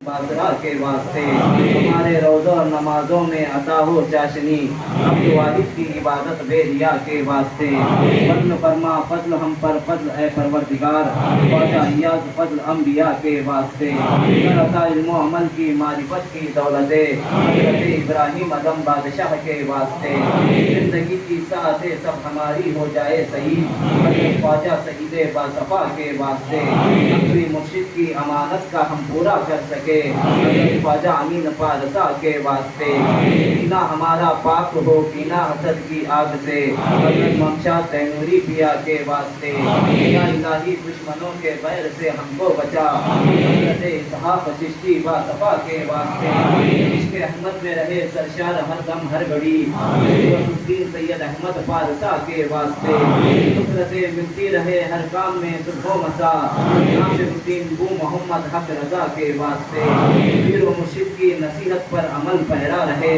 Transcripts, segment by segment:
बासरा के वास्ते, हमारे रोज़ों और नमाजों में अता हो चाशनी, अब्दुल वाहिद की इबादत बेरिया के वास्ते। फज़्ल फरमा फज़्ल हम पर फज़्ल ए परवरदिगार, ख्वाजा इयाज़ फज़्ल अंबिया के वास्ते। अता इल्म व अमल की मारिफत की दौलते, हज़रत इब्राहीम अदम बादशाह के वास्ते। जिंदगी की साथे सब हमारी हो जाए सही, हज़रत ख्वाजा सईदे बासफा के वास्ते। अपनी मुर्शिद की अमानत का हम पूरा कर सके, हज़रत ख्वाजा अमीन पारसा के वास्ते। सीना हमारा पाक हो कीना हसद की आग से, हज़रत ममशा तैमूरी पिया के वास्ते। या इलाही दुश्मनों के बैर से हमको बचा, हज़रत इसहाक़ चिश्ती बासफा के वास्ते। इश्क़ अहमद में रहे सरशार हर दम हर घड़ी, नसीरुद्दीन सैयद अहमद पारसा के वास्ते। शुक्र से मिलती रहे हर काम में सुबह मसा, नासिरुद्दीन बू मोहम्मद हक रजा के वास्ते। पीर व मुर्शिद की नसीहत पर अमल पैरा रहे,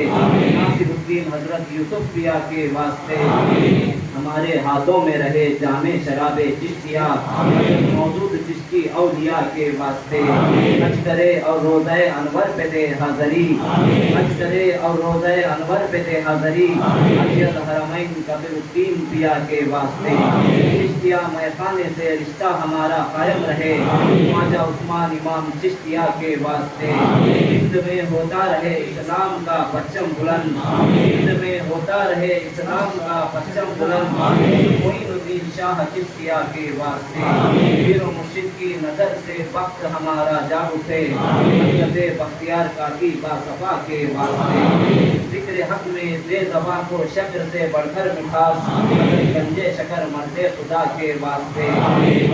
नासिरुद्दीन हजरत यूसुफ पिया के वास्ते। हमारे हाथों में रहे जामे शराबे चिश्तिया, मौजूद चिश्ती औलिया के वास्ते। हज करे और रोज़े अनवर पे दे हाज़री, हज करे और रोज़े अनवर पे दे हाज़री, अजल हरमैन कबीरुद्दीन पिया के वास्ते। चिश्तिया मैखाने से रिश्ता हमारा कायम रहे, ख्वाजा उस्मान इमाम चिश्तिया के वास्ते। हिंद में होता रहे इस्लाम का परचम बुलंद, हिंद में होता रहे इस्लाम का परचम बुलंद, मोइनुद्दीन शाह चिश्तिया के वास्ते। पीर व मुर्शिद की नजर से वक्त हमारा जा उठे, हज़रत बख्तियार काकी बासफा के वास्ते। जिक्र हक में दे ज़बां को शक्र से बढ़कर मिठास, गंजे शकर मर्दे खुदा के वास्ते।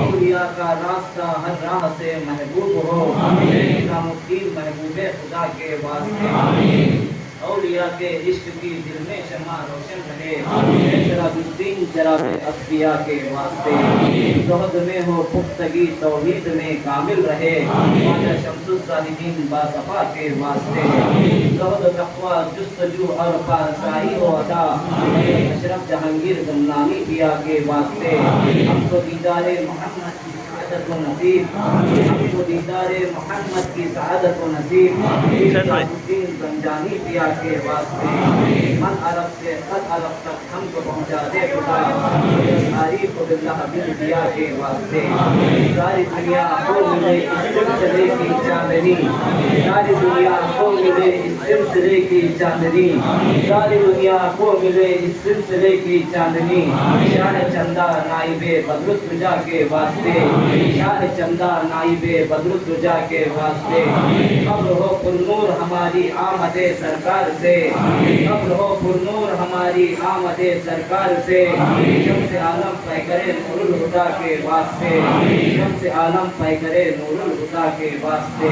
औलिया का रास्ता हर राह से महबूब हो, निज़ामुद्दीन महबूबे खुदा के वास्ते। औलिया के इश्क की दिल में शमा रोशन रहे, शराबुद्दीन शराबे अस्फिया के वास्ते। ज़ुहद में हो पुख्तगी तौहीद में कामिल रहे, ख्वाजा शम्सुज़्ज़ाहिदीन बासफा के वास्ते। ज़ुहद तक़वा जुस्तजू और पारसाई हो अता, अशरफ जहांगीर गमनानी पिया के वास्ते। हमको दीदारे मोहम्मद की सआदत व नसीब, हमको दीदारे मोहम्मद की सआदत व नसीब, शराबुद्दीन गंजानी पिया के वास्ते। मन अरब से क़द अरब तक हमको पहुँचा दे खुदा, तारीफ़ बिल्लाह बिन दिया के वास्ते। सारी दुनिया को मिले इस सिलसिले की चांदनी, सारी दुनिया को मिले इस सिलसिले की चांदनी, सारी दुनिया को मिले इस सिलसिले की चांदनी। शाह चंदा नाइबे बदरुद्दुजा के वास्ते, शाह चंदा नाइबे बदरुद्दुजा के वास्ते। कब्र हो पुरनूर हमारी आमदे सरकार से, कब्र हो पुरनूर हमारी आमदे सरकार से। शम्स आलम पैकरे नूरुल हुदा के वास्ते, शम्स आलम पैकरे नूरुल हुदा के वास्ते।